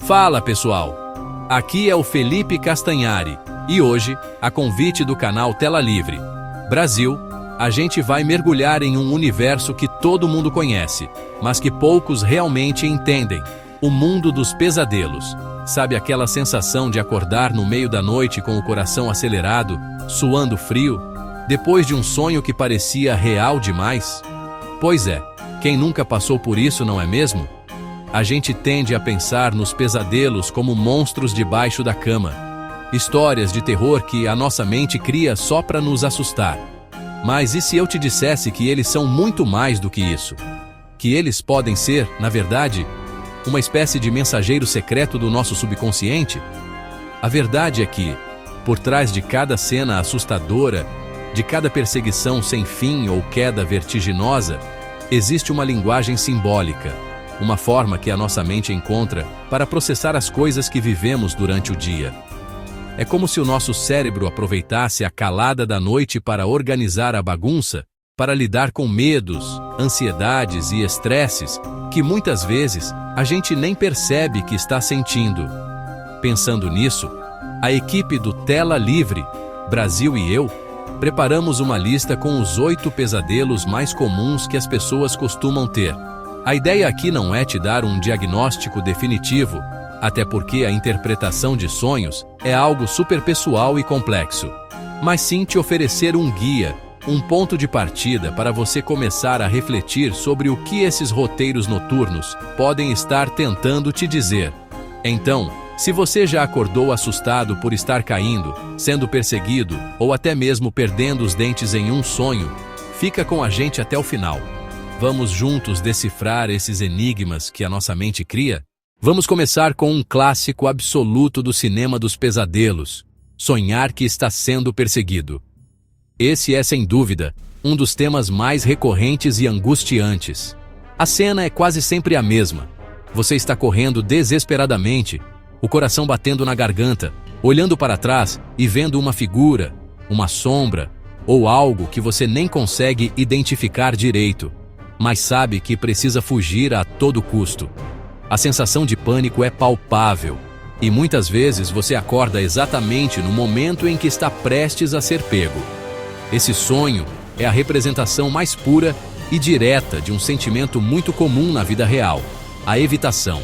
Fala pessoal, aqui é o Felipe Castanhari e hoje, a convite do canal Tela Livre Brasil, a gente vai mergulhar em um universo que todo mundo conhece, mas que poucos realmente entendem: o mundo dos pesadelos. Sabe aquela sensação de acordar no meio da noite com o coração acelerado, suando frio, depois de um sonho que parecia real demais? Pois é, quem nunca passou por isso, não é mesmo? A gente tende a pensar nos pesadelos como monstros debaixo da cama, histórias de terror que a nossa mente cria só para nos assustar. Mas e se eu te dissesse que eles são muito mais do que isso? Que eles podem ser, na verdade, uma espécie de mensageiro secreto do nosso subconsciente? A verdade é que, por trás de cada cena assustadora, de cada perseguição sem fim ou queda vertiginosa, existe uma linguagem simbólica, uma forma que a nossa mente encontra para processar as coisas que vivemos durante o dia. É como se o nosso cérebro aproveitasse a calada da noite para organizar a bagunça, para lidar com medos, ansiedades e estresses que muitas vezes a gente nem percebe que está sentindo. Pensando nisso, a equipe do Tela Livre Brasil e eu preparamos uma lista com os 8 pesadelos mais comuns que as pessoas costumam ter. A ideia aqui não é te dar um diagnóstico definitivo, até porque a interpretação de sonhos é algo super pessoal e complexo, mas sim te oferecer um guia, um ponto de partida para você começar a refletir sobre o que esses roteiros noturnos podem estar tentando te dizer. Então, se você já acordou assustado por estar caindo, sendo perseguido ou até mesmo perdendo os dentes em um sonho, fica com a gente até o final. Vamos juntos decifrar esses enigmas que a nossa mente cria? Vamos começar com um clássico absoluto do cinema dos pesadelos: sonhar que está sendo perseguido. Esse é, sem dúvida, um dos temas mais recorrentes e angustiantes. A cena é quase sempre a mesma. Você está correndo desesperadamente, o coração batendo na garganta, olhando para trás e vendo uma figura, uma sombra ou algo que você nem consegue identificar direito, mas sabe que precisa fugir a todo custo. A sensação de pânico é palpável e muitas vezes você acorda exatamente no momento em que está prestes a ser pego. Esse sonho é a representação mais pura e direta de um sentimento muito comum na vida real: a evitação.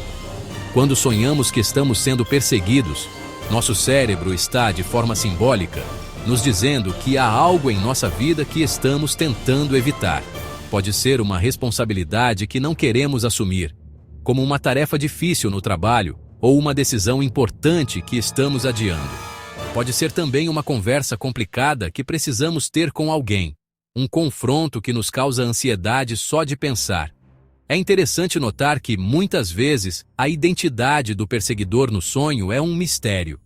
Quando sonhamos que estamos sendo perseguidos, nosso cérebro está, de forma simbólica, nos dizendo que há algo em nossa vida que estamos tentando evitar. Pode ser uma responsabilidade que não queremos assumir, como uma tarefa difícil no trabalho ou uma decisão importante que estamos adiando. Pode ser também uma conversa complicada que precisamos ter com alguém, um confronto que nos causa ansiedade só de pensar. É interessante notar que, muitas vezes, a identidade do perseguidor no sonho é um mistério.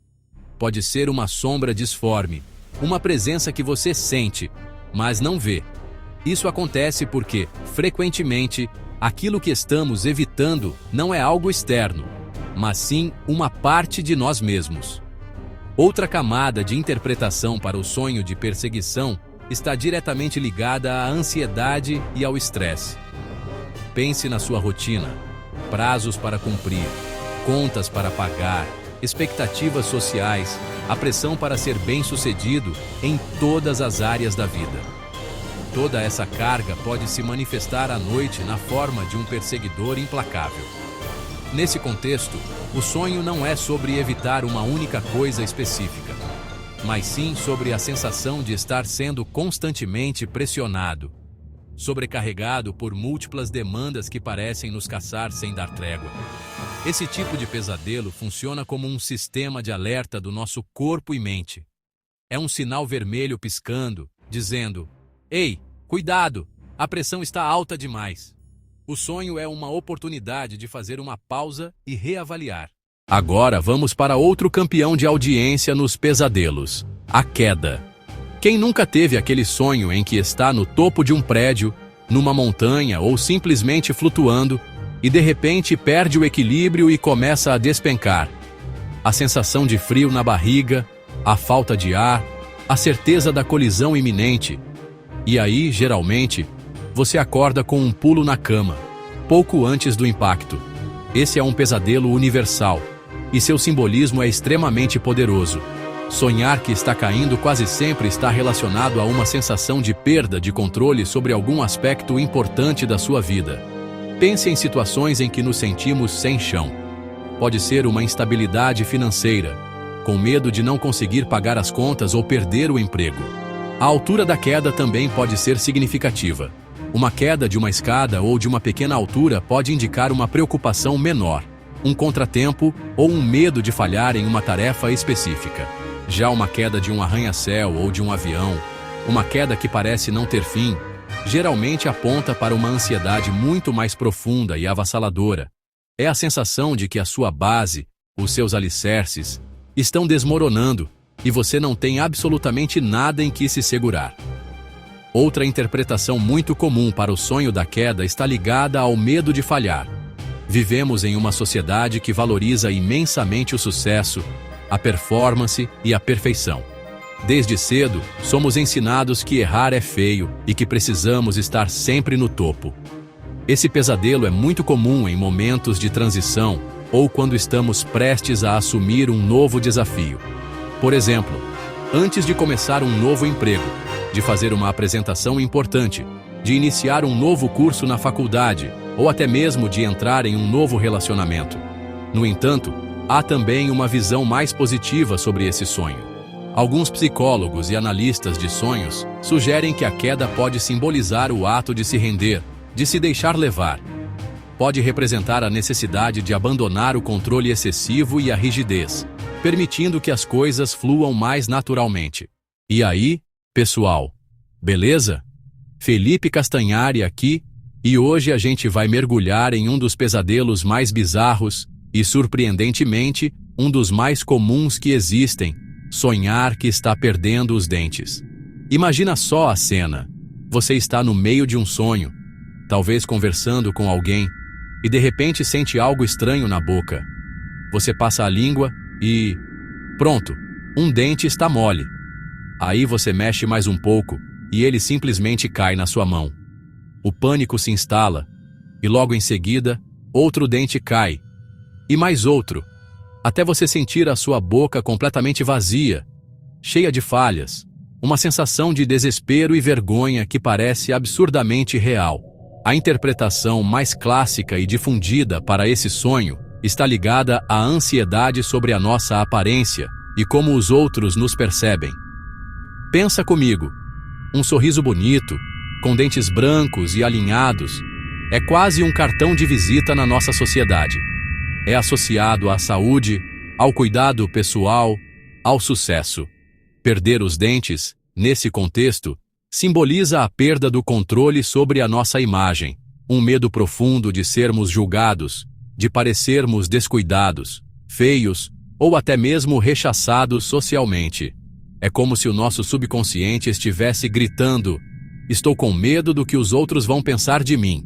Pode ser uma sombra disforme, uma presença que você sente, mas não vê. Isso acontece porque, frequentemente, aquilo que estamos evitando não é algo externo, mas sim uma parte de nós mesmos. Outra camada de interpretação para o sonho de perseguição está diretamente ligada à ansiedade e ao estresse. Pense na sua rotina: prazos para cumprir, contas para pagar, expectativas sociais, a pressão para ser bem-sucedido em todas as áreas da vida. Toda essa carga pode se manifestar à noite na forma de um perseguidor implacável. Nesse contexto, o sonho não é sobre evitar uma única coisa específica, mas sim sobre a sensação de estar sendo constantemente pressionado, sobrecarregado por múltiplas demandas que parecem nos caçar sem dar trégua. Esse tipo de pesadelo funciona como um sistema de alerta do nosso corpo e mente. É um sinal vermelho piscando, dizendo: "Ei, cuidado, a pressão está alta demais." O sonho é uma oportunidade de fazer uma pausa e reavaliar. Agora vamos para outro campeão de audiência nos pesadelos: a queda. Quem nunca teve aquele sonho em que está no topo de um prédio, numa montanha ou simplesmente flutuando, e de repente perde o equilíbrio e começa a despencar? A sensação de frio na barriga, a falta de ar, a certeza da colisão iminente. E aí, geralmente, você acorda com um pulo na cama, pouco antes do impacto. Esse é um pesadelo universal, e seu simbolismo é extremamente poderoso. Sonhar que está caindo quase sempre está relacionado a uma sensação de perda de controle sobre algum aspecto importante da sua vida. Pense em situações em que nos sentimos sem chão. Pode ser uma instabilidade financeira, com medo de não conseguir pagar as contas ou perder o emprego. A altura da queda também pode ser significativa. Uma queda de uma escada ou de uma pequena altura pode indicar uma preocupação menor, um contratempo ou um medo de falhar em uma tarefa específica. Já uma queda de um arranha-céu ou de um avião, uma queda que parece não ter fim, geralmente aponta para uma ansiedade muito mais profunda e avassaladora. É a sensação de que a sua base, os seus alicerces, estão desmoronando e você não tem absolutamente nada em que se segurar. Outra interpretação muito comum para o sonho da queda está ligada ao medo de falhar. Vivemos em uma sociedade que valoriza imensamente o sucesso, a performance e a perfeição. Desde cedo, somos ensinados que errar é feio e que precisamos estar sempre no topo. Esse pesadelo é muito comum em momentos de transição ou quando estamos prestes a assumir um novo desafio. Por exemplo, antes de começar um novo emprego, de fazer uma apresentação importante, de iniciar um novo curso na faculdade ou até mesmo de entrar em um novo relacionamento. No entanto, há também uma visão mais positiva sobre esse sonho. Alguns psicólogos e analistas de sonhos sugerem que a queda pode simbolizar o ato de se render, de se deixar levar. Pode representar a necessidade de abandonar o controle excessivo e a rigidez, permitindo que as coisas fluam mais naturalmente. E aí, pessoal, beleza? Felipe Castanhari aqui, e hoje a gente vai mergulhar em um dos pesadelos mais bizarros e, surpreendentemente, um dos mais comuns que existem: sonhar que está perdendo os dentes. Imagina só a cena. Você está no meio de um sonho, talvez conversando com alguém, e de repente sente algo estranho na boca. Você passa a língua e... pronto, um dente está mole. Aí você mexe mais um pouco e ele simplesmente cai na sua mão. O pânico se instala e logo em seguida, outro dente cai. E mais outro, até você sentir a sua boca completamente vazia, cheia de falhas, uma sensação de desespero e vergonha que parece absurdamente real. A interpretação mais clássica e difundida para esse sonho está ligada à ansiedade sobre a nossa aparência e como os outros nos percebem. Pensa comigo, um sorriso bonito, com dentes brancos e alinhados, é quase um cartão de visita na nossa sociedade. É associado à saúde, ao cuidado pessoal, ao sucesso. Perder os dentes, nesse contexto, simboliza a perda do controle sobre a nossa imagem, um medo profundo de sermos julgados, de parecermos descuidados, feios ou até mesmo rechaçados socialmente. É como se o nosso subconsciente estivesse gritando: estou com medo do que os outros vão pensar de mim.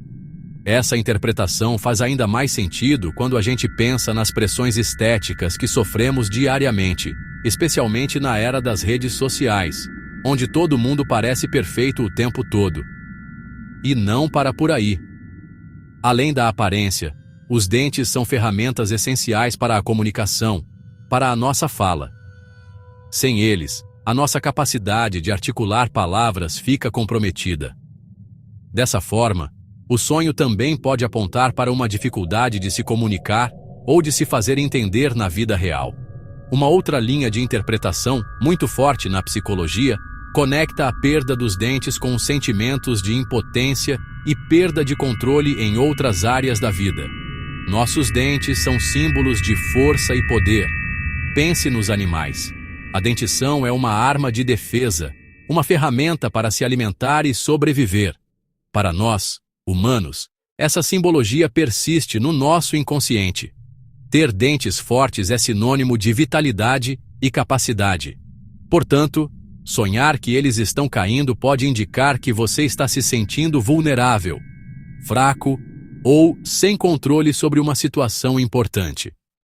Essa interpretação faz ainda mais sentido quando a gente pensa nas pressões estéticas que sofremos diariamente, especialmente na era das redes sociais, onde todo mundo parece perfeito o tempo todo. E não para por aí. Além da aparência, os dentes são ferramentas essenciais para a comunicação, para a nossa fala. Sem eles, a nossa capacidade de articular palavras fica comprometida. Dessa forma, o sonho também pode apontar para uma dificuldade de se comunicar ou de se fazer entender na vida real. Uma outra linha de interpretação, muito forte na psicologia, conecta a perda dos dentes com os sentimentos de impotência e perda de controle em outras áreas da vida. Nossos dentes são símbolos de força e poder. Pense nos animais. A dentição é uma arma de defesa, uma ferramenta para se alimentar e sobreviver. Para nós, humanos, essa simbologia persiste no nosso inconsciente. Ter dentes fortes é sinônimo de vitalidade e capacidade. Portanto, sonhar que eles estão caindo pode indicar que você está se sentindo vulnerável, fraco ou sem controle sobre uma situação importante.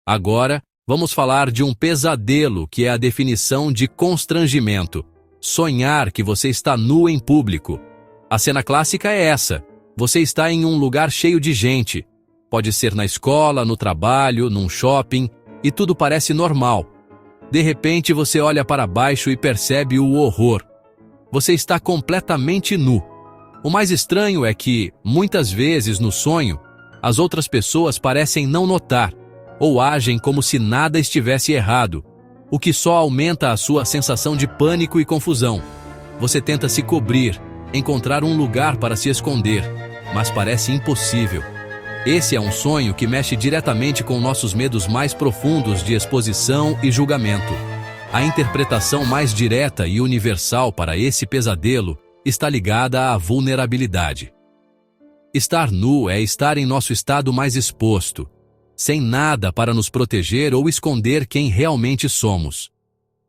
Agora, vamos falar de um pesadelo que é a definição de constrangimento. Sonhar que você está nu em público. A cena clássica é essa. Você está em um lugar cheio de gente. Pode ser na escola, no trabalho, num shopping, e tudo parece normal. De repente você olha para baixo e percebe o horror. Você está completamente nu. O mais estranho é que, muitas vezes no sonho, as outras pessoas parecem não notar, ou agem como se nada estivesse errado, o que só aumenta a sua sensação de pânico e confusão. Você tenta se cobrir, encontrar um lugar para se esconder, mas parece impossível. Esse é um sonho que mexe diretamente com nossos medos mais profundos de exposição e julgamento. A interpretação mais direta e universal para esse pesadelo está ligada à vulnerabilidade. Estar nu é estar em nosso estado mais exposto, sem nada para nos proteger ou esconder quem realmente somos.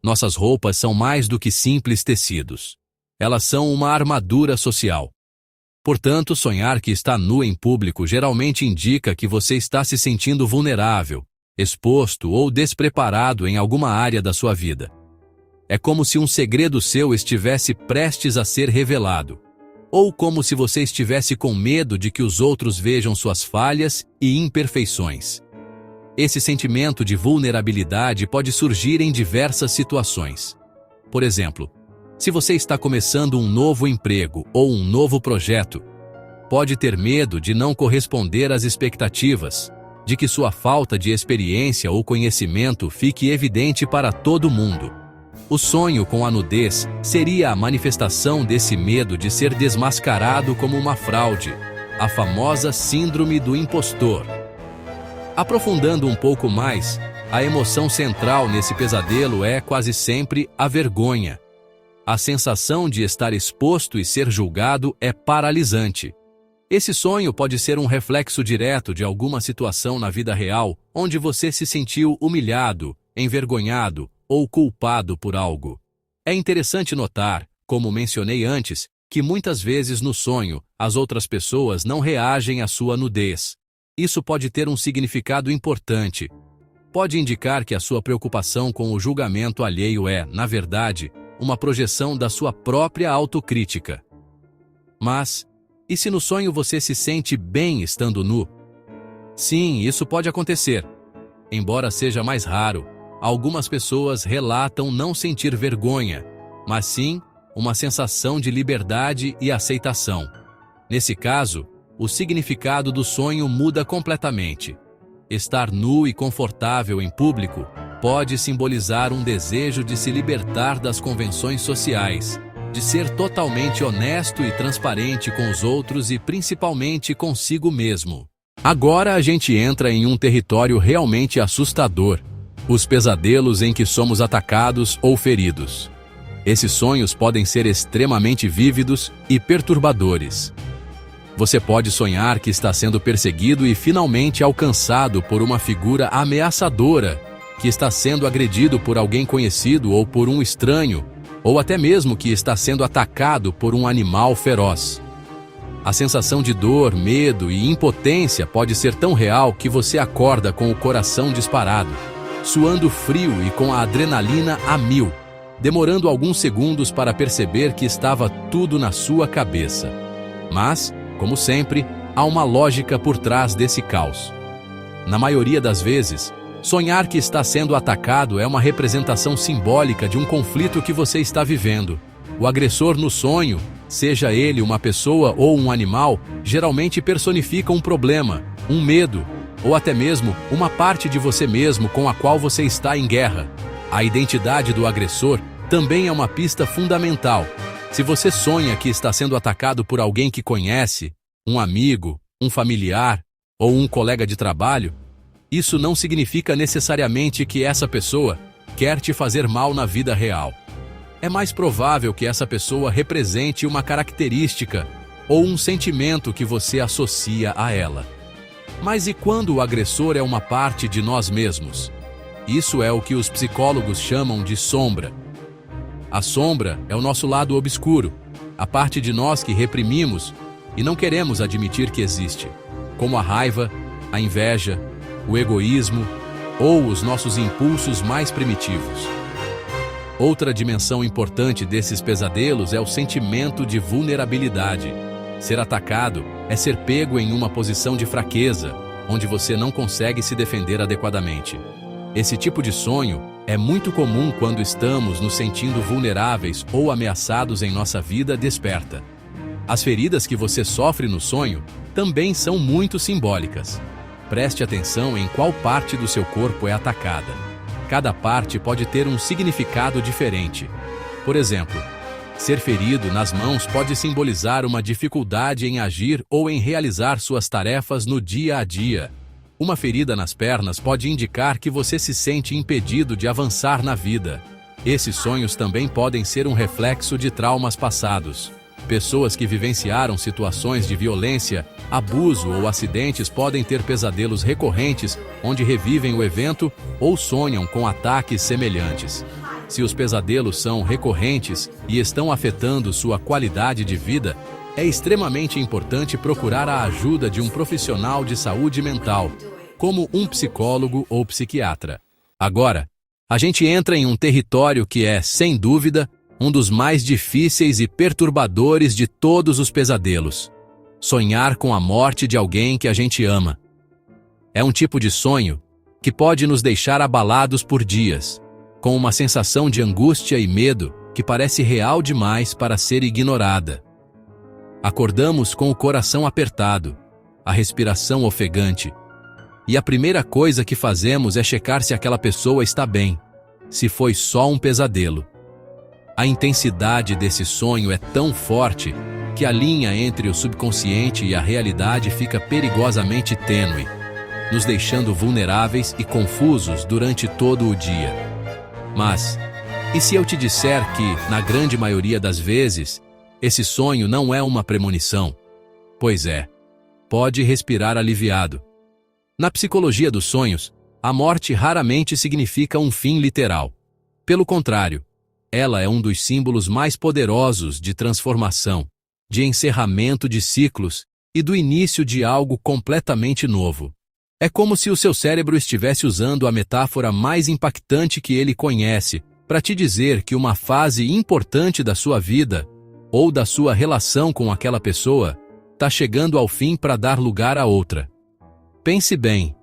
Nossas roupas são mais do que simples tecidos. Elas são uma armadura social. Portanto, sonhar que está nu em público geralmente indica que você está se sentindo vulnerável, exposto ou despreparado em alguma área da sua vida. É como se um segredo seu estivesse prestes a ser revelado, ou como se você estivesse com medo de que os outros vejam suas falhas e imperfeições. Esse sentimento de vulnerabilidade pode surgir em diversas situações. Por exemplo, se você está começando um novo emprego ou um novo projeto, pode ter medo de não corresponder às expectativas, de que sua falta de experiência ou conhecimento fique evidente para todo mundo. O sonho com a nudez seria a manifestação desse medo de ser desmascarado como uma fraude, a famosa síndrome do impostor. Aprofundando um pouco mais, a emoção central nesse pesadelo é quase sempre a vergonha. A sensação de estar exposto e ser julgado é paralisante. Esse sonho pode ser um reflexo direto de alguma situação na vida real onde você se sentiu humilhado, envergonhado ou culpado por algo. É interessante notar, como mencionei antes, que muitas vezes no sonho as outras pessoas não reagem à sua nudez. Isso pode ter um significado importante. Pode indicar que a sua preocupação com o julgamento alheio é, na verdade, uma projeção da sua própria autocrítica. Mas, e se no sonho você se sente bem estando nu? Sim, isso pode acontecer. Embora seja mais raro, algumas pessoas relatam não sentir vergonha, mas sim uma sensação de liberdade e aceitação. Nesse caso, o significado do sonho muda completamente. Estar nu e confortável em público pode simbolizar um desejo de se libertar das convenções sociais, de ser totalmente honesto e transparente com os outros e principalmente consigo mesmo. Agora a gente entra em um território realmente assustador: os pesadelos em que somos atacados ou feridos. Esses sonhos podem ser extremamente vívidos e perturbadores. Você pode sonhar que está sendo perseguido e finalmente alcançado por uma figura ameaçadora, que está sendo agredido por alguém conhecido ou por um estranho, ou até mesmo que está sendo atacado por um animal feroz. A sensação de dor, medo e impotência pode ser tão real que você acorda com o coração disparado, suando frio e com a adrenalina a mil, demorando alguns segundos para perceber que estava tudo na sua cabeça. Mas, como sempre, há uma lógica por trás desse caos. Na maioria das vezes, sonhar que está sendo atacado é uma representação simbólica de um conflito que você está vivendo. O agressor no sonho, seja ele uma pessoa ou um animal, geralmente personifica um problema, um medo, ou até mesmo uma parte de você mesmo com a qual você está em guerra. A identidade do agressor também é uma pista fundamental. Se você sonha que está sendo atacado por alguém que conhece, um amigo, um familiar ou um colega de trabalho, isso não significa necessariamente que essa pessoa quer te fazer mal na vida real. É mais provável que essa pessoa represente uma característica ou um sentimento que você associa a ela. Mas e quando o agressor é uma parte de nós mesmos? Isso é o que os psicólogos chamam de sombra. A sombra é o nosso lado obscuro, a parte de nós que reprimimos e não queremos admitir que existe, como a raiva, a inveja, o egoísmo ou os nossos impulsos mais primitivos. Outra dimensão importante desses pesadelos é o sentimento de vulnerabilidade. Ser atacado é ser pego em uma posição de fraqueza, onde você não consegue se defender adequadamente. Esse tipo de sonho é muito comum quando estamos nos sentindo vulneráveis ou ameaçados em nossa vida desperta. As feridas que você sofre no sonho também são muito simbólicas. Preste atenção em qual parte do seu corpo é atacada. Cada parte pode ter um significado diferente. Por exemplo, ser ferido nas mãos pode simbolizar uma dificuldade em agir ou em realizar suas tarefas no dia a dia. Uma ferida nas pernas pode indicar que você se sente impedido de avançar na vida. Esses sonhos também podem ser um reflexo de traumas passados. Pessoas que vivenciaram situações de violência, abuso ou acidentes podem ter pesadelos recorrentes onde revivem o evento ou sonham com ataques semelhantes. Se os pesadelos são recorrentes e estão afetando sua qualidade de vida, é extremamente importante procurar a ajuda de um profissional de saúde mental, como um psicólogo ou psiquiatra. Agora, a gente entra em um território que é, sem dúvida, um dos mais difíceis e perturbadores de todos os pesadelos: sonhar com a morte de alguém que a gente ama. É um tipo de sonho que pode nos deixar abalados por dias, com uma sensação de angústia e medo que parece real demais para ser ignorada. Acordamos com o coração apertado, a respiração ofegante, e a primeira coisa que fazemos é checar se aquela pessoa está bem, se foi só um pesadelo. A intensidade desse sonho é tão forte que a linha entre o subconsciente e a realidade fica perigosamente tênue, nos deixando vulneráveis e confusos durante todo o dia. Mas, e se eu te disser que, na grande maioria das vezes, esse sonho não é uma premonição? Pois é, pode respirar aliviado. Na psicologia dos sonhos, a morte raramente significa um fim literal. Pelo contrário, ela é um dos símbolos mais poderosos de transformação, de encerramento de ciclos e do início de algo completamente novo. É como se o seu cérebro estivesse usando a metáfora mais impactante que ele conhece para te dizer que uma fase importante da sua vida ou da sua relação com aquela pessoa está chegando ao fim para dar lugar a outra. Pense bem,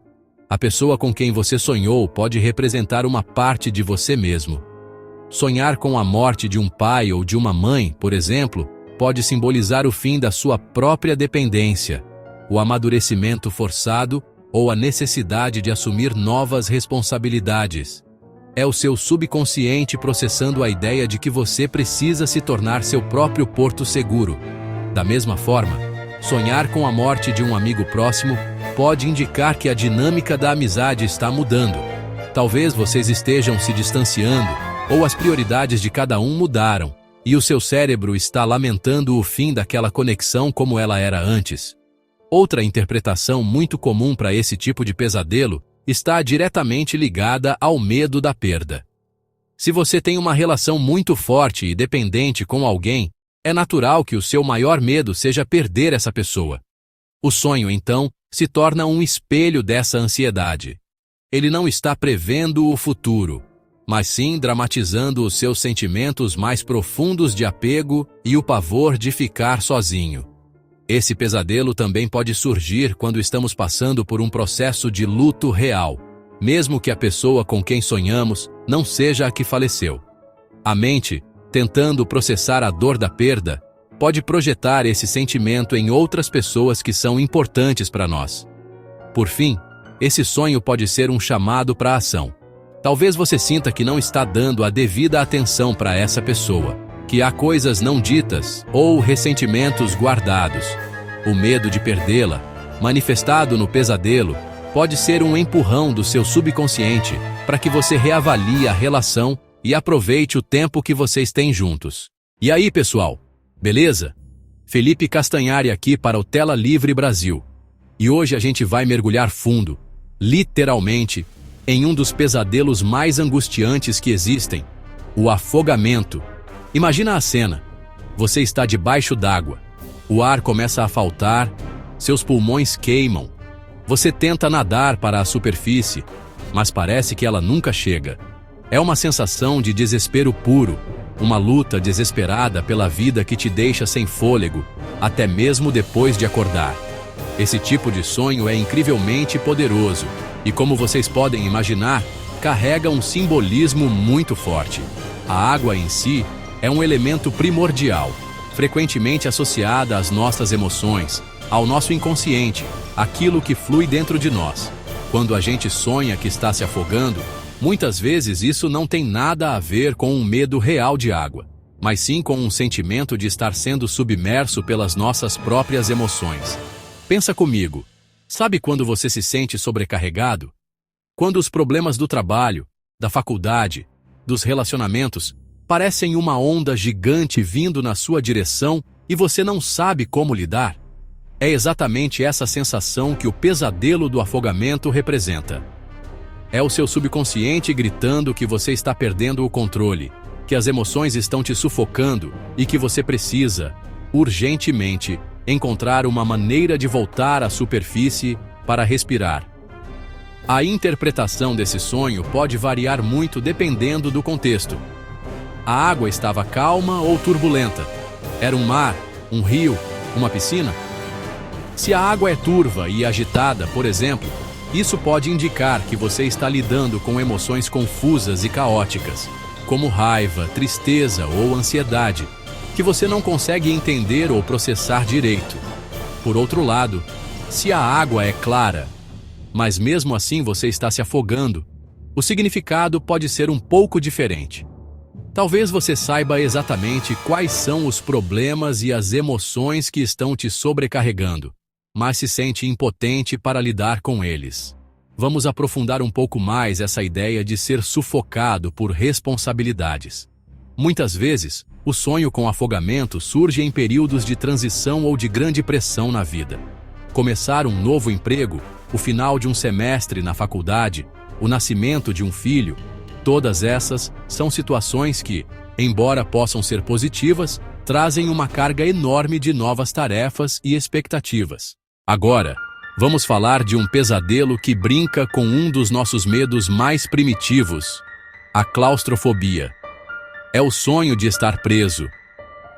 a pessoa com quem você sonhou pode representar uma parte de você mesmo. Sonhar com a morte de um pai ou de uma mãe, por exemplo, pode simbolizar o fim da sua própria dependência, o amadurecimento forçado ou a necessidade de assumir novas responsabilidades. É o seu subconsciente processando a ideia de que você precisa se tornar seu próprio porto seguro. Da mesma forma, sonhar com a morte de um amigo próximo pode indicar que a dinâmica da amizade está mudando. Talvez vocês estejam se distanciando, ou as prioridades de cada um mudaram, e o seu cérebro está lamentando o fim daquela conexão como ela era antes. Outra interpretação muito comum para esse tipo de pesadelo está diretamente ligada ao medo da perda. Se você tem uma relação muito forte e dependente com alguém, é natural que o seu maior medo seja perder essa pessoa. O sonho, então, se torna um espelho dessa ansiedade. Ele não está prevendo o futuro, mas sim dramatizando os seus sentimentos mais profundos de apego e o pavor de ficar sozinho. Esse pesadelo também pode surgir quando estamos passando por um processo de luto real, mesmo que a pessoa com quem sonhamos não seja a que faleceu. A mente, tentando processar a dor da perda, pode projetar esse sentimento em outras pessoas que são importantes para nós. Por fim, esse sonho pode ser um chamado para a ação. Talvez você sinta que não está dando a devida atenção para essa pessoa, que há coisas não ditas ou ressentimentos guardados. O medo de perdê-la, manifestado no pesadelo, pode ser um empurrão do seu subconsciente para que você reavalie a relação e aproveite o tempo que vocês têm juntos. E aí, pessoal? Beleza? Felipe Castanhari aqui para o Tela Livre Brasil. E hoje a gente vai mergulhar fundo, literalmente, em um dos pesadelos mais angustiantes que existem, o afogamento. Imagina a cena. Você está debaixo d'água. O ar começa a faltar, seus pulmões queimam. Você tenta nadar para a superfície, mas parece que ela nunca chega. É uma sensação de desespero puro, uma luta desesperada pela vida que te deixa sem fôlego, até mesmo depois de acordar. Esse tipo de sonho é incrivelmente poderoso, e como vocês podem imaginar, carrega um simbolismo muito forte. A água em si é um elemento primordial, frequentemente associada às nossas emoções, ao nosso inconsciente, aquilo que flui dentro de nós. Quando a gente sonha que está se afogando, muitas vezes isso não tem nada a ver com um medo real de água, mas sim com um sentimento de estar sendo submerso pelas nossas próprias emoções. Pensa comigo, sabe quando você se sente sobrecarregado? Quando os problemas do trabalho, da faculdade, dos relacionamentos parecem uma onda gigante vindo na sua direção e você não sabe como lidar? É exatamente essa sensação que o pesadelo do afogamento representa. É o seu subconsciente gritando que você está perdendo o controle, que as emoções estão te sufocando e que você precisa, urgentemente, encontrar uma maneira de voltar à superfície para respirar. A interpretação desse sonho pode variar muito dependendo do contexto. A água estava calma ou turbulenta? Era um mar, um rio, uma piscina? Se a água é turva e agitada, por exemplo, isso pode indicar que você está lidando com emoções confusas e caóticas, como raiva, tristeza ou ansiedade, que você não consegue entender ou processar direito. Por outro lado, se a água é clara, mas mesmo assim você está se afogando, o significado pode ser um pouco diferente. Talvez você saiba exatamente quais são os problemas e as emoções que estão te sobrecarregando, mas se sente impotente para lidar com eles. Vamos aprofundar um pouco mais essa ideia de ser sufocado por responsabilidades. Muitas vezes, o sonho com afogamento surge em períodos de transição ou de grande pressão na vida. Começar um novo emprego, o final de um semestre na faculdade, o nascimento de um filho, todas essas são situações que, embora possam ser positivas, trazem uma carga enorme de novas tarefas e expectativas. Agora, vamos falar de um pesadelo que brinca com um dos nossos medos mais primitivos, a claustrofobia. É o sonho de estar preso.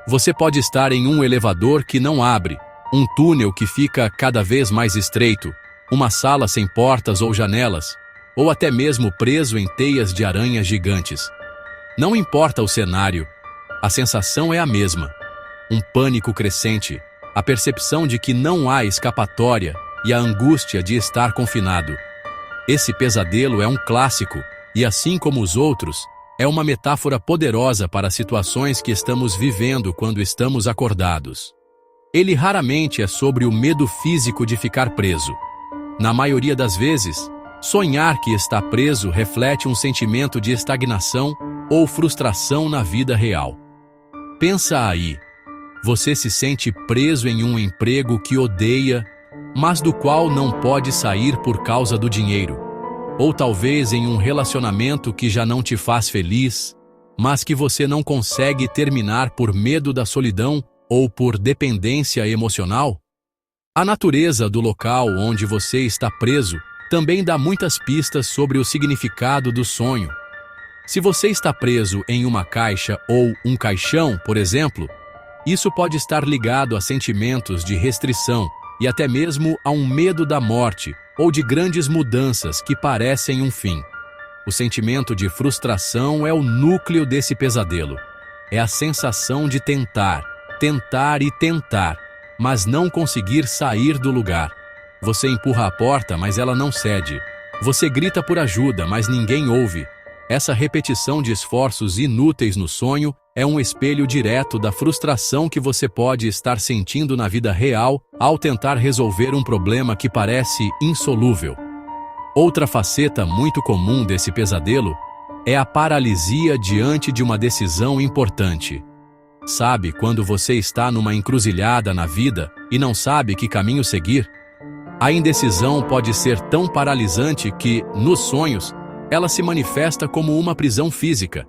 Você pode estar em um elevador que não abre, um túnel que fica cada vez mais estreito, uma sala sem portas ou janelas, ou até mesmo preso em teias de aranha gigantes. Não importa o cenário, a sensação é a mesma. Um pânico crescente, a percepção de que não há escapatória e a angústia de estar confinado. Esse pesadelo é um clássico e, assim como os outros, é uma metáfora poderosa para situações que estamos vivendo quando estamos acordados. Ele raramente é sobre o medo físico de ficar preso. Na maioria das vezes, sonhar que está preso reflete um sentimento de estagnação ou frustração na vida real. Pensa aí, você se sente preso em um emprego que odeia, mas do qual não pode sair por causa do dinheiro. Ou talvez em um relacionamento que já não te faz feliz, mas que você não consegue terminar por medo da solidão ou por dependência emocional. A natureza do local onde você está preso também dá muitas pistas sobre o significado do sonho. Se você está preso em uma caixa ou um caixão, por exemplo, isso pode estar ligado a sentimentos de restrição e até mesmo a um medo da morte ou de grandes mudanças que parecem um fim. O sentimento de frustração é o núcleo desse pesadelo. É a sensação de tentar, mas não conseguir sair do lugar. Você empurra a porta, mas ela não cede. Você grita por ajuda, mas ninguém ouve. Essa repetição de esforços inúteis no sonho é um espelho direto da frustração que você pode estar sentindo na vida real ao tentar resolver um problema que parece insolúvel. Outra faceta muito comum desse pesadelo é a paralisia diante de uma decisão importante. Sabe quando você está numa encruzilhada na vida e não sabe que caminho seguir? A indecisão pode ser tão paralisante que, nos sonhos, ela se manifesta como uma prisão física.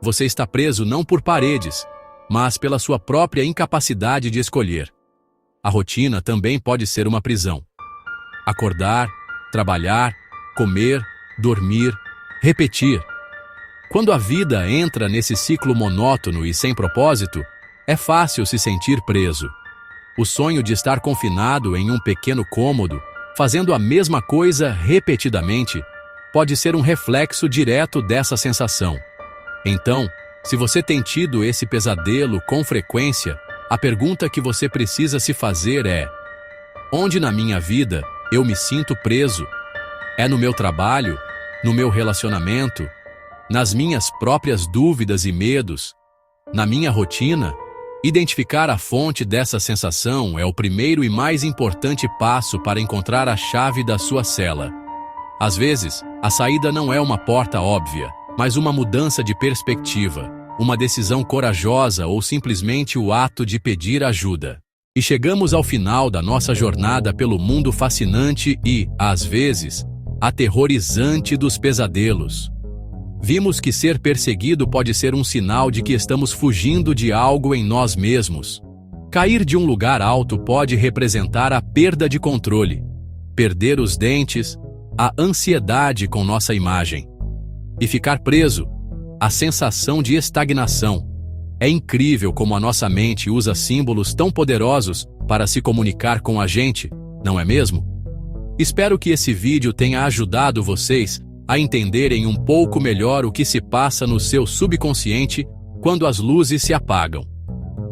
Você está preso não por paredes, mas pela sua própria incapacidade de escolher. A rotina também pode ser uma prisão. Acordar, trabalhar, comer, dormir, repetir. Quando a vida entra nesse ciclo monótono e sem propósito, é fácil se sentir preso. O sonho de estar confinado em um pequeno cômodo, fazendo a mesma coisa repetidamente, pode ser um reflexo direto dessa sensação. Então, se você tem tido esse pesadelo com frequência, a pergunta que você precisa se fazer é: onde na minha vida eu me sinto preso? É no meu trabalho? No meu relacionamento? Nas minhas próprias dúvidas e medos? Na minha rotina? Identificar a fonte dessa sensação é o primeiro e mais importante passo para encontrar a chave da sua cela. Às vezes, a saída não é uma porta óbvia, mas uma mudança de perspectiva, uma decisão corajosa ou simplesmente o ato de pedir ajuda. E chegamos ao final da nossa jornada pelo mundo fascinante e, às vezes, aterrorizante dos pesadelos. Vimos que ser perseguido pode ser um sinal de que estamos fugindo de algo em nós mesmos. Cair de um lugar alto pode representar a perda de controle, perder os dentes, a ansiedade com nossa imagem. E ficar preso, a sensação de estagnação. É incrível como a nossa mente usa símbolos tão poderosos para se comunicar com a gente, não é mesmo? Espero que esse vídeo tenha ajudado vocês a entenderem um pouco melhor o que se passa no seu subconsciente quando as luzes se apagam.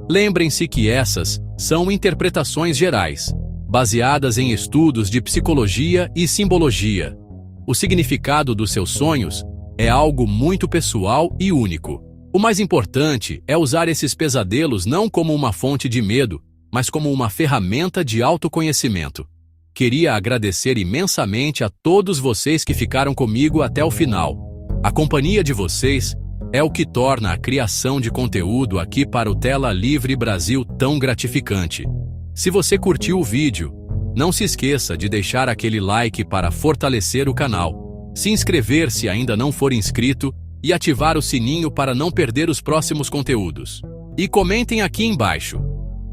Lembrem-se que essas são interpretações gerais, baseadas em estudos de psicologia e simbologia. O significado dos seus sonhos é algo muito pessoal e único. O mais importante é usar esses pesadelos não como uma fonte de medo, mas como uma ferramenta de autoconhecimento. Queria agradecer imensamente a todos vocês que ficaram comigo até o final. A companhia de vocês é o que torna a criação de conteúdo aqui para o Tela Livre Brasil tão gratificante. Se você curtiu o vídeo, não se esqueça de deixar aquele like para fortalecer o canal, se inscrever se ainda não for inscrito e ativar o sininho para não perder os próximos conteúdos. E comentem aqui embaixo: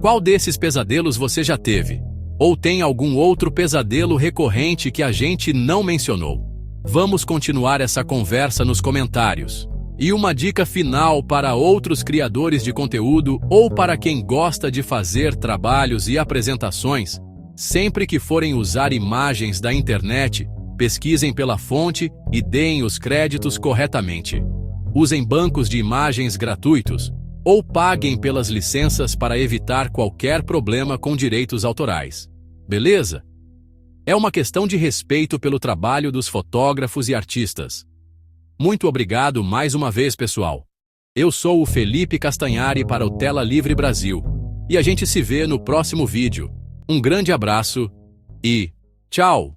qual desses pesadelos você já teve? Ou tem algum outro pesadelo recorrente que a gente não mencionou? Vamos continuar essa conversa nos comentários. E uma dica final para outros criadores de conteúdo ou para quem gosta de fazer trabalhos e apresentações: sempre que forem usar imagens da internet, pesquisem pela fonte e deem os créditos corretamente. Usem bancos de imagens gratuitos ou paguem pelas licenças para evitar qualquer problema com direitos autorais. Beleza? É uma questão de respeito pelo trabalho dos fotógrafos e artistas. Muito obrigado mais uma vez, pessoal. Eu sou o Felipe Castanhari para o Tela Livre Brasil. E a gente se vê no próximo vídeo. Um grande abraço e tchau!